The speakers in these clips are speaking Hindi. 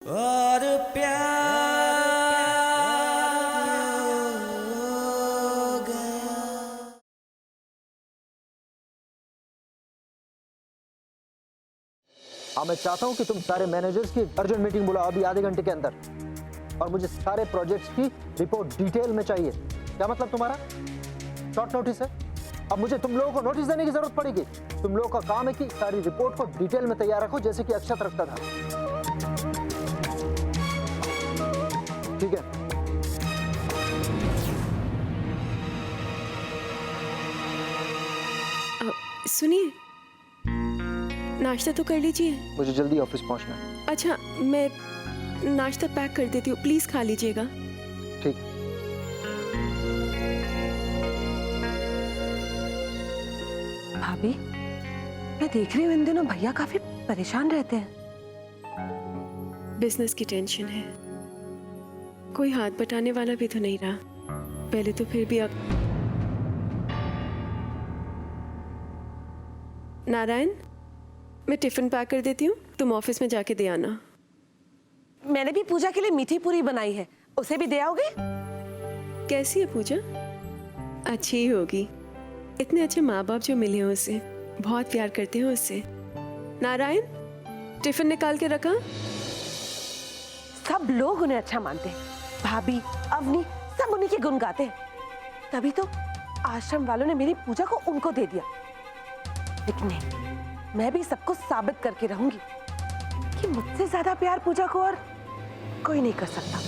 और प्यार हो गया। हाँ, मैं चाहता हूँ कि तुम सारे मैनेजर्स की अर्जेंट मीटिंग बुलाओ अभी आधे घंटे के अंदर, और मुझे सारे प्रोजेक्ट्स की रिपोर्ट डिटेल में चाहिए। क्या मतलब तुम्हारा? शॉर्ट नोटिस है? अब मुझे तुम लोगों को नोटिस देने की जरूरत पड़ेगी? तुम लोगों का काम है कि सारी रिपोर्ट को डिटेल में तैयार रखो, जैसे कि अक्षत रखता था। ठीक है? सुनिए, नाश्ता तो कर लीजिए। मुझे जल्दी ऑफिस पहुंचना है। अच्छा, मैं नाश्ता पैक कर देती हूँ, प्लीज खा लीजिएगा। ठीक। भाभी, मैं देख रही हूँ इन दिनों भैया काफी परेशान रहते हैं। बिजनेस की टेंशन है, कोई हाथ बटाने वाला भी तो नहीं रहा। पहले तो फिर भी अब। नारायण, मैं टिफिन पैक कर देती हूँ, तुम ऑफिस में जाके दे आना। मैंने भी पूजा के लिए मीठी पूरी बनाई है, उसे भी दे आओगे? कैसी है पूजा? अच्छी ही होगी, इतने अच्छे माँ बाप जो मिले हैं उसे, बहुत प्यार करते हैं उससे। नारायण, टिफिन निकाल के रखा। सब लोग उन्हें अच्छा मानते हैं, भाभी, अवनी, सब उन्हीं के गुण गाते हैं। तभी तो आश्रम वालों ने मेरी पूजा को उनको दे दिया। लेकिन नहीं, मैं भी सबको साबित करके रहूंगी कि मुझसे ज्यादा प्यार पूजा को और कोई नहीं कर सकता।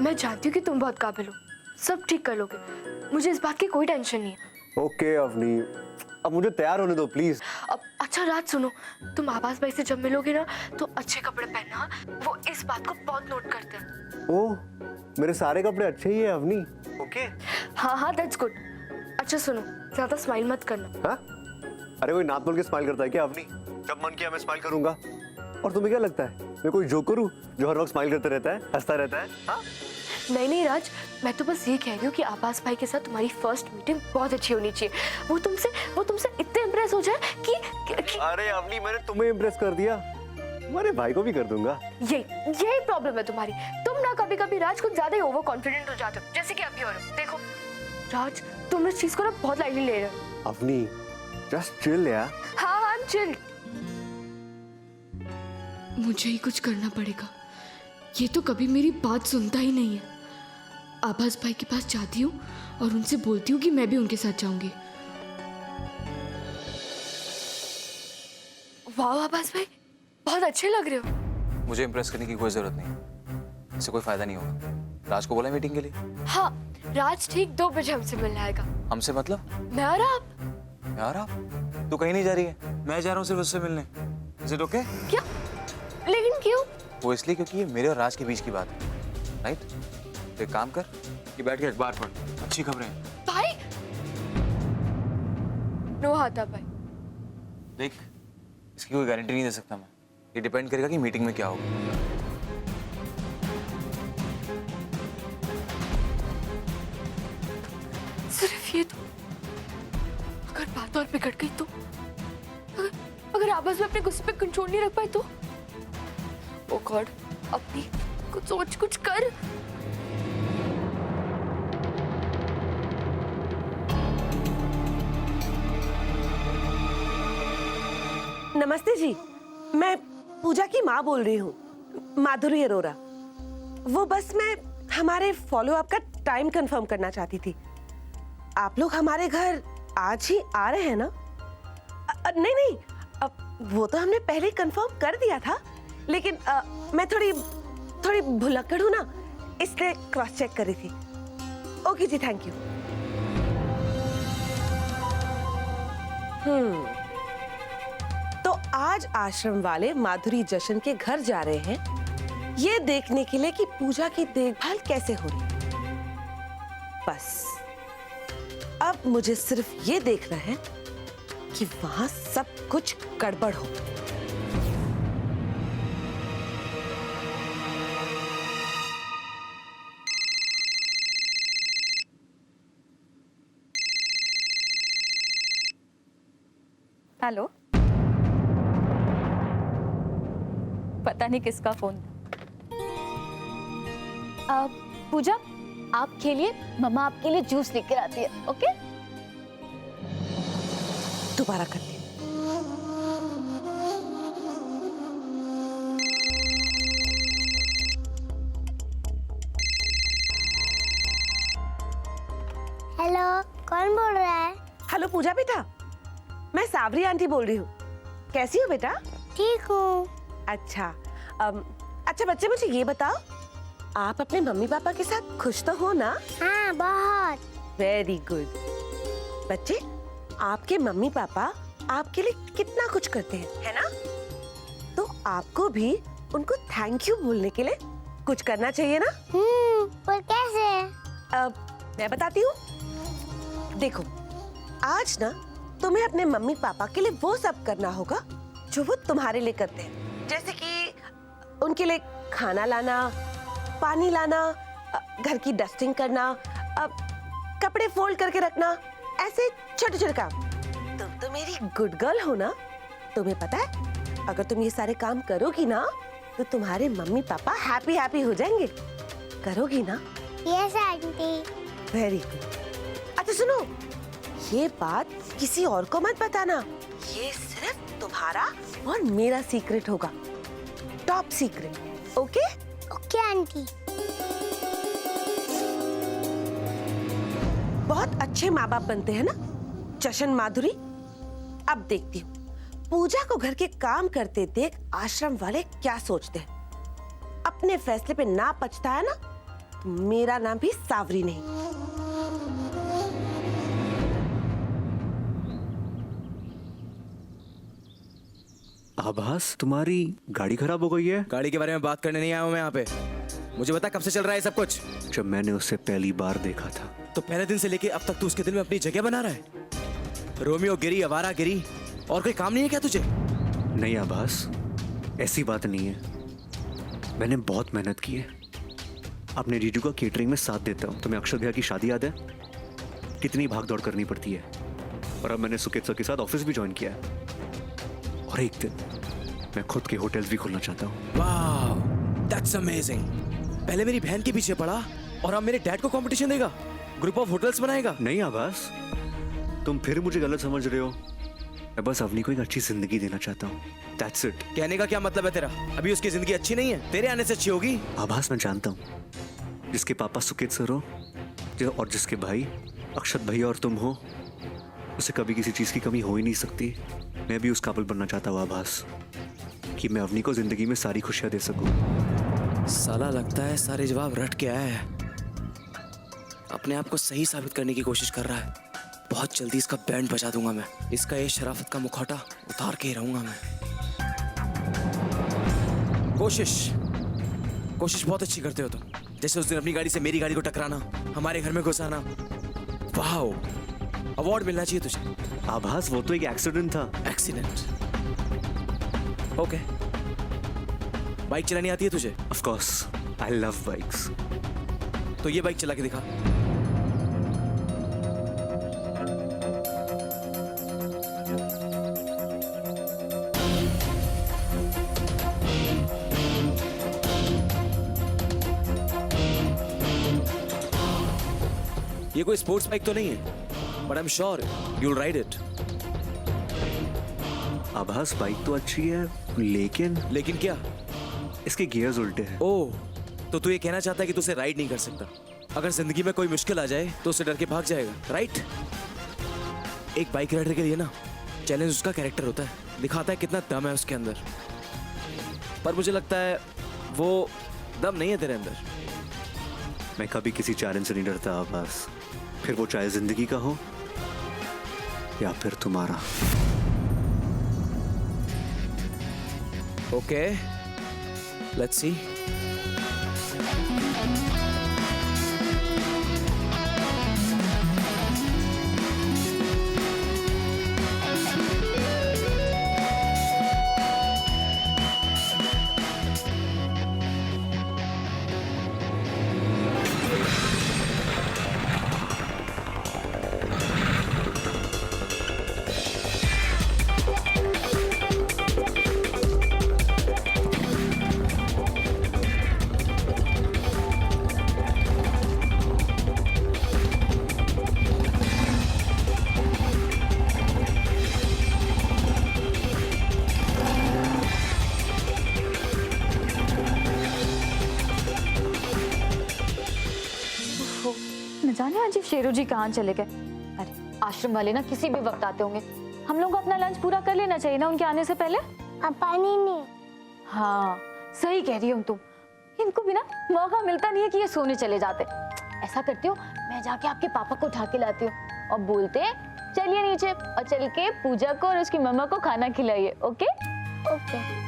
मैं जानती हूँ कि तुम बहुत काबिल हो, सब ठीक कर लोगे, मुझे इस बात की कोई टेंशन नहीं है। ओके अवनी, अब मुझे तैयार होने दो प्लीज। अब अच्छा रात सुनो, तुम आबास भाई से जब मिलोगे ना तो अच्छे कपड़े पहनना, वो इस बात को बहुत नोट करते हैं। ओह, मेरे सारे कपड़े अच्छे ही हैं अवनी। ओके। हाँ, दैट्स गुड। अच्छा सुनो, ज्यादा स्माइल मत करना। हाँ? अरे कोई नाक बोल के स्माइल करता है क्या अवनी? जब मन किया मैं स्माइल करूंगा। और तुम्हें क्या लगता है मैं कोई जोकर हूँ जो हर वक्त स्माइल करते रहता है, हंसता रहता है? हाँ? नहीं राज, मैं तो बस ये कह रही हूँ कि आबास भाई के साथ तुम्हारी फर्स्ट मीटिंग बहुत अच्छी होनी चाहिए। वो तुमसे इतने इम्प्रेस हो जाए कि अरे अवनी, मैंने तुम्हें इम्प्रेस कर दिया, तुम्हारे भाई को भी कर दूंगा। यही प्रॉब्लम है तुम्हारी। तुम ना कभी कभी राज कुछ ज्यादा ही ओवर कॉन्फिडेंट हो जाते हो, जैसे कि अभी हो रहे हो। देखो राज, तुम इस चीज को ना बहुत लाइटली ले रहे हो। अवनी, जस्ट चिल यार। हाँ, चिल। मुझे ही कुछ करना पड़ेगा, ये तो कभी मेरी बात सुनता ही नहीं है। आबास भाई के पास जाती हूँ और उनसे बोलती हूँ कि मैं भी उनके साथ जाऊंगी। वाह आबास भाई, बहुत अच्छे लग रहे हो। मुझे इम्प्रेस करने की कोई जरूरत नहीं, इससे कोई फायदा नहीं होगा। राज को बोला मीटिंग के लिए। हाँ, राज ठीक 2 बजे हमसे मिलने आएगा। हमसे मतलब? मैं और आप। यार आप तू कहीं नहीं जा रही है, मैं जा रहा हूँ सिर्फ उससे मिलने। Is it okay? क्या? लेकिन क्यों? वो इसलिए क्योंकि ये मेरे और राज के बीच की बात है, राइट? तो एक काम कर कि बैठ के अखबार पढ़, अच्छी खबरें हैं। भाई नो हाथा भाई। देख, इसकी कोई गारंटी नहीं दे सकता मैं, ये डिपेंड करेगा कि मीटिंग में क्या होगा। सिर्फ ये तो, अगर बात और बिगड़ गई तो, अगर आवाज में अपने गुस्से पे कंट्रोल नहीं रख पाए तो, ओ गॉड, अपनी कुछ सोच, कुछ कर। नमस्ते जी, मैं पूजा की माँ बोल रही हूँ, माधुरी अरोरा। वो बस मैं हमारे फॉलो अप का टाइम कंफर्म करना चाहती थी। आप लोग हमारे घर आज ही आ रहे हैं ना? नहीं, अब वो तो हमने पहले ही कंफर्म कर दिया था, लेकिन मैं थोड़ी भुलक्कड़ हूँ ना, इसलिए क्रॉस चेक कर रही थी। ओके जी, थैंक यू। तो आज आश्रम वाले माधुरी जशन के घर जा रहे हैं, ये देखने के लिए कि पूजा की देखभाल कैसे हो रही है। बस अब मुझे सिर्फ ये देखना है कि वहां सब कुछ गड़बड़ हो। हेलो, पता नहीं किसका फोन था। पूजा आप खेलिए, मम्मा आपके लिए जूस लेकर आती है। ओके दोबारा करते हैं। हेलो, कौन बोल रहा है? हेलो पूजा बेटा, मैं सावरी आंटी बोल रही हूँ। कैसी हो बेटा? ठीक हूँ। अच्छा अच्छा बच्चे, मुझे ये बताओ, आप अपने मम्मी पापा के साथ खुश तो हो ना? हाँ बहुत। Very good. बच्चे, आपके मम्मी पापा आपके लिए कितना कुछ करते हैं, है ना? तो आपको भी उनको थैंक यू बोलने के लिए कुछ करना चाहिए ना? पर कैसे? मैं बताती हूँ। देखो, आज ना तुम्हें अपने मम्मी पापा के लिए वो सब करना होगा जो वो तुम्हारे लिए करते हैं। जैसे कि उनके लिए खाना लाना, पानी लाना, घर की डस्टिंग करना, कपड़े फोल्ड करके रखना, ऐसे छोटे छोटे काम। तुम तो मेरी गुड गर्ल हो ना? तुम्हें पता है, अगर तुम ये सारे काम करोगी ना तो तुम्हारे मम्मी पापा हैप्पी हैप्पी हो जाएंगे। करोगी ना? Yes aunty. Very good. अच्छा सुनो, ये बात किसी और को मत बताना। ये सिर्फ तुम्हारा और मेरा सीक्रेट होगा, top secret. Okay? Okay aunty. बहुत अच्छे माँ बाप बनते हैं ना जशन माधुरी। अब देखती हूँ पूजा को घर के काम करते देख आश्रम वाले क्या सोचते हैं। अपने फैसले पे ना पछताया ना, तो मेरा नाम भी सावरी नहीं। आभास, तुम्हारी गाड़ी खराब हो गई है। गाड़ी के बारे में बात करने नहीं आया हूँ मैं यहाँ पे। मुझे बता कब से चल रहा है सब कुछ? जब मैंने उसे पहली बार देखा था। तो पहले दिन से लेके अब तक तू उसके दिल में अपनी जगह बना रहा है। रोमियो गिरी, आवारा गिरी, और कोई काम नहीं है क्या तुझे? नहीं आभास, ऐसी बात नहीं है। मैंने बहुत मेहनत की है। अपने जीजू का केटरिंग में साथ देता हूँ। तुम्हें अक्षर भैया की शादी याद है? कितनी भाग दौड़ करनी पड़ती है। और अब मैंने सुकेत सर के साथ ऑफिस भी ज्वाइन किया है। और एक दिन मैं खुद के होटल्स भी खोलना चाहता हूँ। वाह, दैट्स अमेजिंग। पहले मेरी बहन के पीछे पड़ा और अब मेरे डैड को कंपटीशन देगा, ग्रुप ऑफ होटल्स बनाएगा। नहीं आभास, तुम फिर मुझे गलत समझ रहे हो। मैं बस अवनी को एक अच्छी जिंदगी देना चाहता हूँ। That's it। कहने का क्या मतलब है तेरा? अभी उसकी जिंदगी अच्छी नहीं है, तेरे आने से अच्छी होगी। आभास, मैं जानता हूँ जिसके पापा सुकेत सर हो और जिसके भाई अक्षत भैया और तुम हो, उसे कभी किसी चीज की कमी हो ही नहीं सकती। मैं भी उस काबिल बनना चाहता हूँ आभास, कि मैं अवनी को जिंदगी में सारी खुशियां दे सकूं। साला लगता है सारे जवाब रट के आया है। अपने आप को सही साबित करने की कोशिश कर रहा है। बहुत जल्दी इसका बैंड बजा दूंगा मैं। इसका ये शराफत का मुखौटा उतार के ही रहूंगा मैं। कोशिश बहुत अच्छी करते हो तुम। जैसे उस दिन अपनी गाड़ी से मेरी गाड़ी को टकराना, हमारे घर में घुसाना। वाह, अवार्ड मिलना चाहिए तुझे। आभास, वो तो एक एक्सीडेंट था। एक्सीडेंट? ओके। बाइक चलानी आती है तुझे? Of course, I love bikes. तो ये बाइक चला के दिखा। ये कोई स्पोर्ट्स बाइक तो नहीं है, but I am sure you will ride it. आभास, बाइक तो अच्छी है, लेकिन क्या? इसके गियर्स उल्टे हैं। ओह, तो तू ये कहना चाहता है कि तू उसे राइड नहीं कर सकता? अगर जिंदगी में कोई मुश्किल आ जाए तो उसे डर के भाग जाएगा, राइट? एक बाइक राइडर के लिए ना चैलेंज उसका कैरेक्टर होता है, दिखाता है कितना दम है उसके अंदर। पर मुझे लगता है वो दम नहीं है तेरे अंदर। मैं कभी किसी चैलेंज से नहीं डरता आभास, फिर वो चाहे जिंदगी का हो या फिर तुम्हारा। Okay, let's see. जाने आज ये शेरू जी कहाँ चले गए। अरे आश्रम वाले ना किसी भी वक्त आते होंगे, हम लोग को अपना लंच पूरा कर लेना चाहिए ना उनके आने से पहले। अब पानी नहीं। हाँ सही कह रही हो तुम, इनको भी ना मौका मिलता नहीं है कि ये सोने चले जाते। ऐसा करती हो, मैं जाके आपके पापा को उठा के लाती हूँ और बोलते चलिए नीचे और चल के पूजा को और उसकी मम्मा को खाना खिलाइए। Okay okay.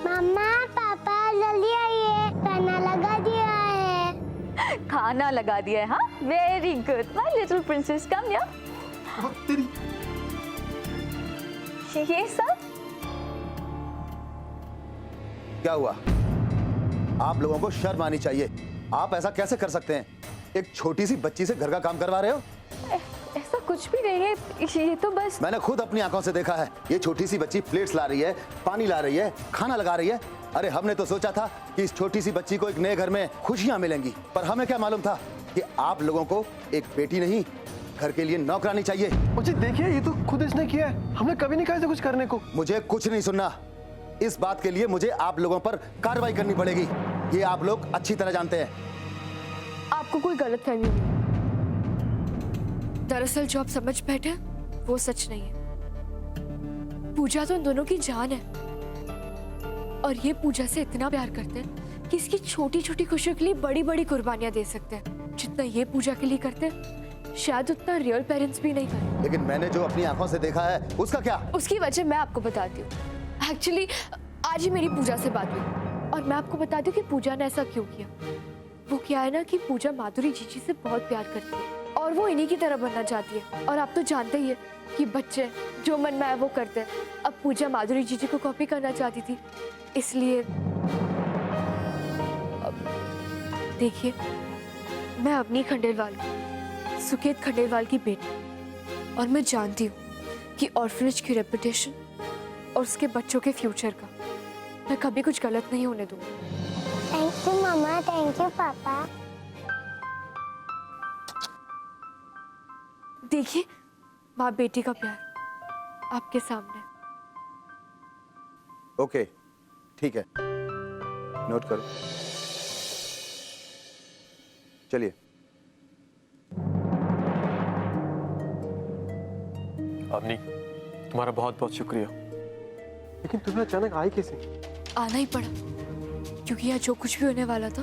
मम्मा पापा जल्दी आइए, खाना लगा दिया है। खाना लगा दिया है। हाँ very good my little princess, come या ये सब क्या हुआ? आप लोगों को शर्म आनी चाहिए। आप ऐसा कैसे कर सकते हैं? एक छोटी सी बच्ची से घर का काम करवा रहे हो? ऐसा कुछ भी नहीं है, ये तो बस मैंने खुद अपनी आंखों से देखा है। ये छोटी सी बच्ची प्लेट्स ला रही है, पानी ला रही है, खाना लगा रही है। अरे हमने तो सोचा था कि इस छोटी सी बच्ची को एक नए घर में खुशियां मिलेंगी, पर हमें क्या मालूम था कि आप लोगों को एक बेटी नहीं, घर के लिए नौकरानी चाहिए। मुझे देखिए, ये तो खुद इसने किया है, हमने कभी नहीं कहा इसे कुछ करने को। मुझे कुछ नहीं सुनना। इस बात के लिए मुझे आप लोगों पर कार्रवाई करनी पड़ेगी। ये आप लोग अच्छी तरह जानते हैं। आपको कोई गलतफहमी हुई। दरअसल जो आप समझ बैठे वो सच नहीं है। पूजा तो इन दोनों की जान है और ये पूजा से इतना प्यार करते हैं कि इसकी छोटी छोटी खुशियों के लिए बड़ी बड़ी कुर्बानियां दे सकते हैं। जितना ये पूजा के लिए करते हैं शायद उतना रियल पेरेंट्स भी नहीं करते। लेकिन मैंने जो अपनी आंखों से देखा है उसका क्या? उसकी वजह मैं आपको बताती हूँ। एक्चुअली आज ही मेरी पूजा से बात हुई और मैं आपको बताती हूँ कि पूजा ने ऐसा क्यों किया। वो क्या है ना कि पूजा माधुरी जीजी से बहुत प्यार करती है और वो इन्हीं की तरह बनना चाहती है। और आप तो जानते ही है कि बच्चे जो मन में आए वो करते हैं। अब पूजा माधुरी जीजी को कॉपी करना चाहती थी, इसलिए देखिए मैं अवनी खंडेलवाल हूँ, सुकेत खंडेलवाल की बेटी, और मैं जानती हूँ कि ऑर्फनेज की रेपुटेशन और उसके बच्चों के फ्यूचर का मैं कभी कुछ गलत नहीं होने दूंगी। थैंक यू मम्मा, थैंक यू पापा। देखिए माँ बेटी का प्यार आपके सामने। ओके ठीक है, नोट करो। चलिए। अवनी, तुम्हारा बहुत बहुत शुक्रिया। लेकिन तुम्हें अचानक आई कैसे? आना ही पड़ा क्योंकि यहाँ जो कुछ भी होने वाला था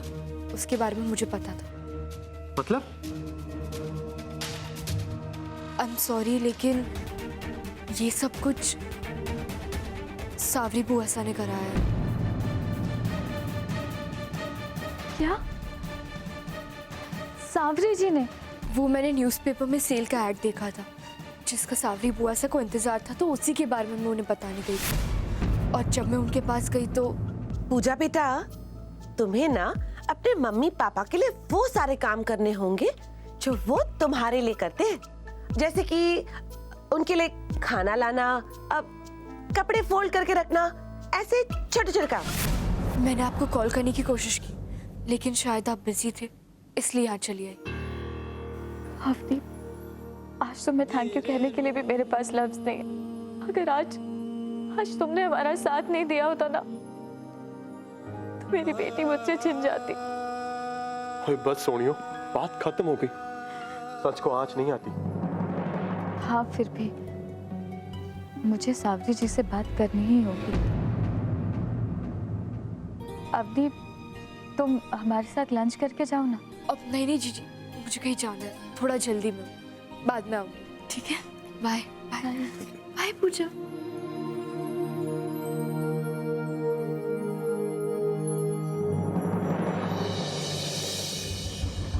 उसके बारे में मुझे पता था। मतलब? आई एम सॉरी, लेकिन ये सब कुछ सावरी बुआ सा ने कराया है। क्या? सावरी जी ने? वो मैंने न्यूज़पेपर में सेल का ऐड देखा था जिसका सावरी बुआ सा को इंतजार था, तो उसी के बारे में मैं उन्हें बताने गई थी। और जब मैं उनके पास गई तो पूजा बेटा, तुम्हें ना अपने मम्मी पापा के लिए वो सारे काम करने होंगे जो वो तुम्हारे लिए करते हैं, जैसे कि उनके लिए खाना लाना, अब कपड़े फोल्ड करके रखना, ऐसे छोटे छोटे काम। मैंने आपको कॉल करने की कोशिश की लेकिन शायद आप बिजी थे, इसलिए यहाँ चली आई। हफ्ती, आज तो मैं थैंक यू कहने के लिए भी मेरे पास लफ्ज नहीं है। अगर आज तुमने हमारा साथ नहीं दिया होता ना तो मेरी बेटी मुझसे छिन जाती। ओए बस सोनियो, बात खत्म हो गई। सच को आँच नहीं आती। हाँ फिर भी मुझे सावरी जी से बात करनी ही होगी। अवनी, तुम हमारे साथ लंच करके जाओ ना। अब नहीं जीजी, मुझे कहीं जाना है, थोड़ा जल्दी में, बाद में आऊंगी। ठीक है, बाय बाय बाय पूजा।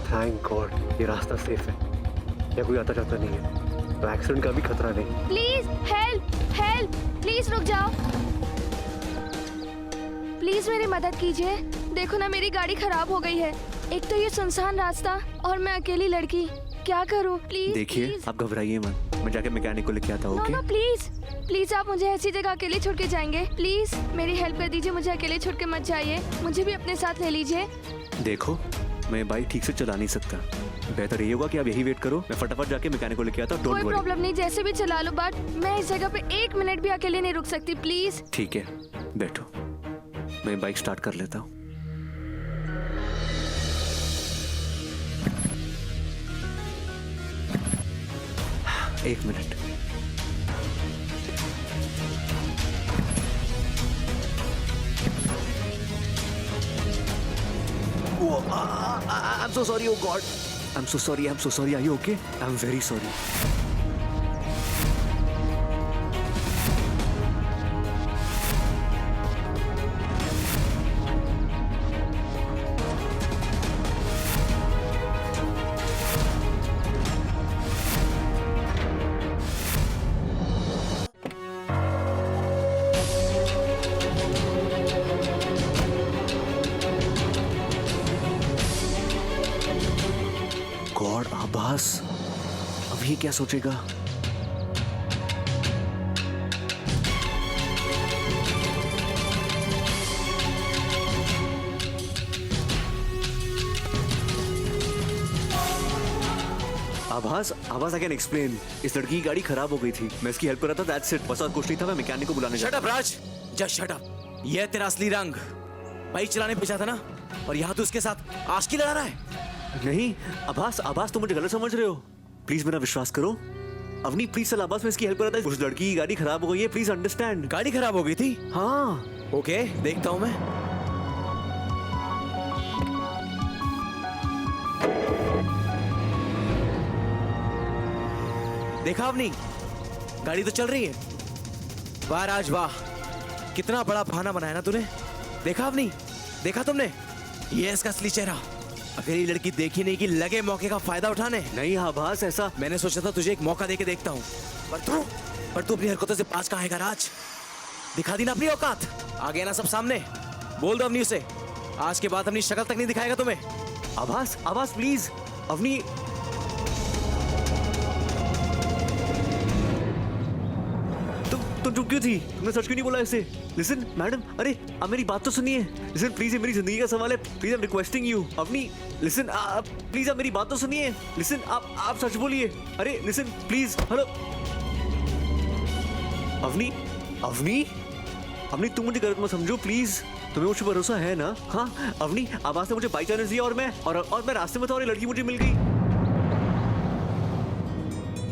थैंक गॉड ये रास्ता सेफ है, या कोई आता जाता नहीं है, तो एक्सीडेंट का भी खतरा नहीं। प्लीज हेल्प हेल्प, प्लीज रुक जाओ, प्लीज मेरी मदद कीजिए। देखो ना मेरी गाड़ी खराब हो गई है, एक तो ये सुनसान रास्ता और मैं अकेली लड़की। क्या करूं? प्लीज देखिए प्लीज। आप घबराइए मत, मैं जाके मैकेनिक को लेके आता हूँ। No okay no please please, आप मुझे ऐसी जगह अकेले छोड़ के जाएंगे? प्लीज मेरी हेल्प कर दीजिए, मुझे अकेले छोड़ के मत जाइए, मुझे भी अपने साथ ले लीजिए। देखो मैं बाइक ठीक से चला नहीं सकता, बेहतर यही होगा कि आप यही वेट करो, मैं फटाफट जाके मैकेनिक को लेके आता हूँ। कोई डोंट वरी। प्रॉब्लम नहीं, जैसे भी चला लो, बट मैं इस जगह पे 1 मिनट भी अकेले नहीं रुक सकती, प्लीज। ठीक है बैठो, मैं बाइक स्टार्ट कर लेता हूँ। एक minute. I'm so sorry, oh God. I'm so sorry, I'm so sorry. Are you okay? I'm very sorry. God आभास, अब ये क्या सोचेगा? आभास, आभास आई कैन एक्सप्लेन। इस लड़की की गाड़ी खराब हो गई थी, मैं इसकी हेल्प कर रहा था, दैट्स इट। बस और कुछ नहीं था, मैं मैकेनिक को बुलाने शट अप राज, जस्ट शट अप। ये है तेरा असली रंग। बाइक चलाने भेजा था ना, और यहाँ तो उसके साथ आशिकी लड़ा रहा है। नहीं आभास, आभास तुम मुझे गलत समझ रहे हो, प्लीज मेरा विश्वास करो। अवनी प्लीज चल, आभास मैं इसकी हेल्प कर रहा था, उस लड़की की गाड़ी खराब हो गई है, प्लीज अंडरस्टैंड। गाड़ी खराब हो गई थी? हाँ ओके देखता हूँ मैं। देखा अवनी, गाड़ी तो चल रही है। वाह राज वाह, कितना बड़ा बहाना बनाया ना तूने। देखा अवनी, देखा तुमने, ये है इसका असली चेहरा। अगर ये लड़की देखी नहीं कि लगे मौके का फायदा उठाने। नहीं आभास, ऐसा मैंने सोचा था तुझे एक मौका देके देखता हूँ, पर तू अपनी हरकतों से पास कहाँ आएगा राज। दिखा दी ना अपनी औकात, आ गया ना सब सामने। बोल दो अवनी उसे, आज के बाद अपनी शक्ल तक नहीं दिखाएगा तुम्हें। आभास, आभास प्लीज। अवनी तुम चुप क्यों थी? तुमने सच क्यों नहीं बोला इसे? लिसन मैडम, अरे आप मेरी बात तो सुनिए। लिसन प्लीज, ये मेरी जिंदगी का सवाल है, please I am requesting you. Avni listen, please आप मेरी बात तो सुनिए। लिसन आप सच बोलिए। अरे listen please, hello Avni, Avni, Avni तुम मुझे गलत मत समझो प्लीज, तुम्हें मुझ पर भरोसा है ना? हाँ अवनी, आवाज ने मुझे बाइक चलाने दिया और मैं रास्ते में था और ये लड़की मुझे मिल गई।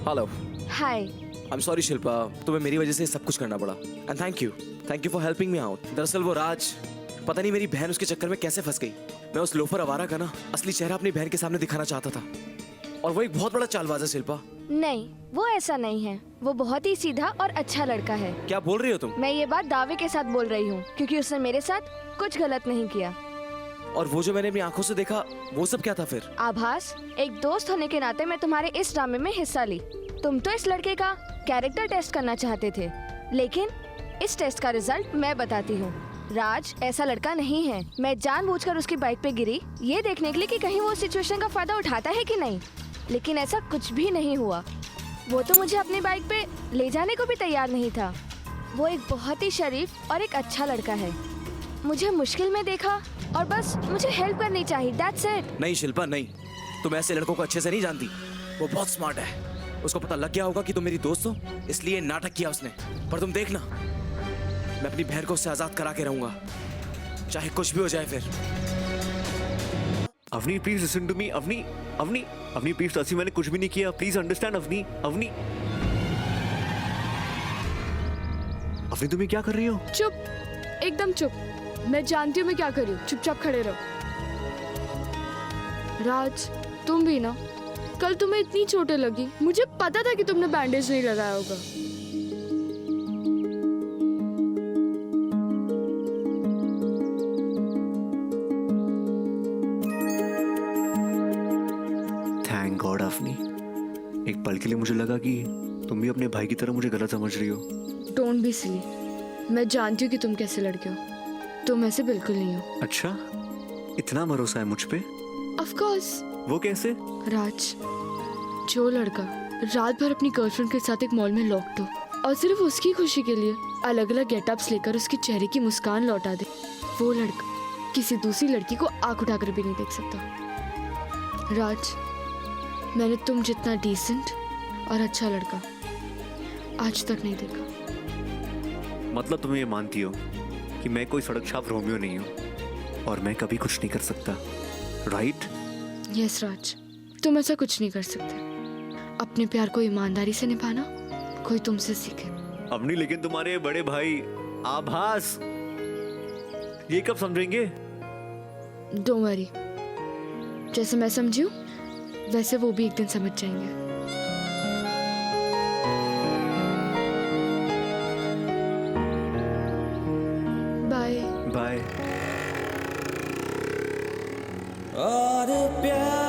Hello hi. I am sorry Shilpa, तुम्हें मेरी वजह से सब कुछ करना पड़ा, and thank you for helping me out. दरअसल वो राज, पता नहीं मेरी बहन उसके चक्कर में कैसे फंस गई। मैं उस लोफर आवारा का ना असली चेहरा अपनी बहन के सामने दिखाना चाहता था, और वो एक बहुत बड़ा चालबाज है शिल्पा। नहीं, वो ऐसा नहीं है, वो बहुत ही सीधा और अच्छा लड़का है। क्या बोल रही हो तुम? मैं ये बात दावे के साथ बोल रही हूँ, क्योंकि उसने मेरे साथ कुछ गलत नहीं किया। और वो जो मैंने अपनी आंखों से देखा, वो सब क्या था फिर? आभास, एक दोस्त होने के नाते मैं तुम्हारे इस ड्रामे में हिस्सा ली। तुम तो इस लड़के का कैरेक्टर टेस्ट करना चाहते थे, लेकिन इस टेस्ट का रिजल्ट मैं बताती हूँ। राज ऐसा लड़का नहीं है। मैं जानबूझकर उसकी बाइक पे गिरी, ये देखने के लिए कि कहीं वो सिचुएशन का फायदा उठाता है कि नहीं, लेकिन ऐसा कुछ भी नहीं हुआ। वो तो मुझे अपनी बाइक पे ले जाने को भी तैयार नहीं था। वो एक बहुत ही शरीफ और एक अच्छा लड़का है। मुझे मुश्किल में देखा और बस मुझे हेल्प करनी चाहिए, दैट्स इट। नहीं शिल्पा नहीं, तुम ऐसे लड़कों को अच्छे से नहीं जानती। वो बहुत स्मार्ट है, उसको पता लग गया होगा कि तुम मेरी दोस्त हो, इसलिए नाटक किया उसने। पर तुम देखना, मैं अपनी बहन को उससे आजाद करा के रहूंगा, चाहे कुछ भी हो जाए फिर। Avni please listen to me. Avni, Avni, Avni please, ऐसी मैंने कुछ भी नहीं किया, प्लीज अंडरस्टैंड। अवनी, अवनी, अवनी तुम ये क्या कर रही हो? चुप, एकदम चुप। मैं जानती हूँ मैं क्या कर रही हूँ, चुपचाप खड़े रहो। राज, तुम भी ना, कल तुम्हें इतनी चोटें लगी, मुझे पता था कि तुमने बैंडेज नहीं लगाया होगा। थैंक गॉड अवनी, एक पल के लिए मुझे लगा कि तुम भी अपने भाई की तरह मुझे गलत समझ रही हो। डोंट बी सिली, मैं जानती हूँ कि तुम कैसे लड़के हो, तुम ऐसे बिल्कुल नहीं हो। अच्छा, इतना भरोसा है मुझ पे? Of course. वो कैसे? राज, जो लड़का रात भर अपनी गर्लफ्रेंड के साथ एक मॉल में लॉक्ड हो और सिर्फ उसकी खुशी के लिए अलग अलग गेटअप्स लेकर उसके चेहरे की मुस्कान लौटा दे, वो लड़का किसी दूसरी लड़की को आंख उठाकर भी नहीं देख सकता। राज, मैंने तुम जितना डिसेंट और अच्छा लड़का आज तक नहीं देखा। मतलब तुम ये मानती हो कि मैं कोई सड़क छाप रोमियो नहीं हूं और मैं कभी कुछ नहीं कर सकता, राइट? यस राज, तुम ऐसा कुछ नहीं कर सकते। अपने प्यार को ईमानदारी से निभाना कोई तुमसे सीखे। अपनी, लेकिन तुम्हारे बड़े भाई आभास ये कब समझेंगे? डोंट वरी, जैसे मैं समझी हूँ वैसे वो भी एक दिन समझ जाएंगे। Bye bye. और प्यार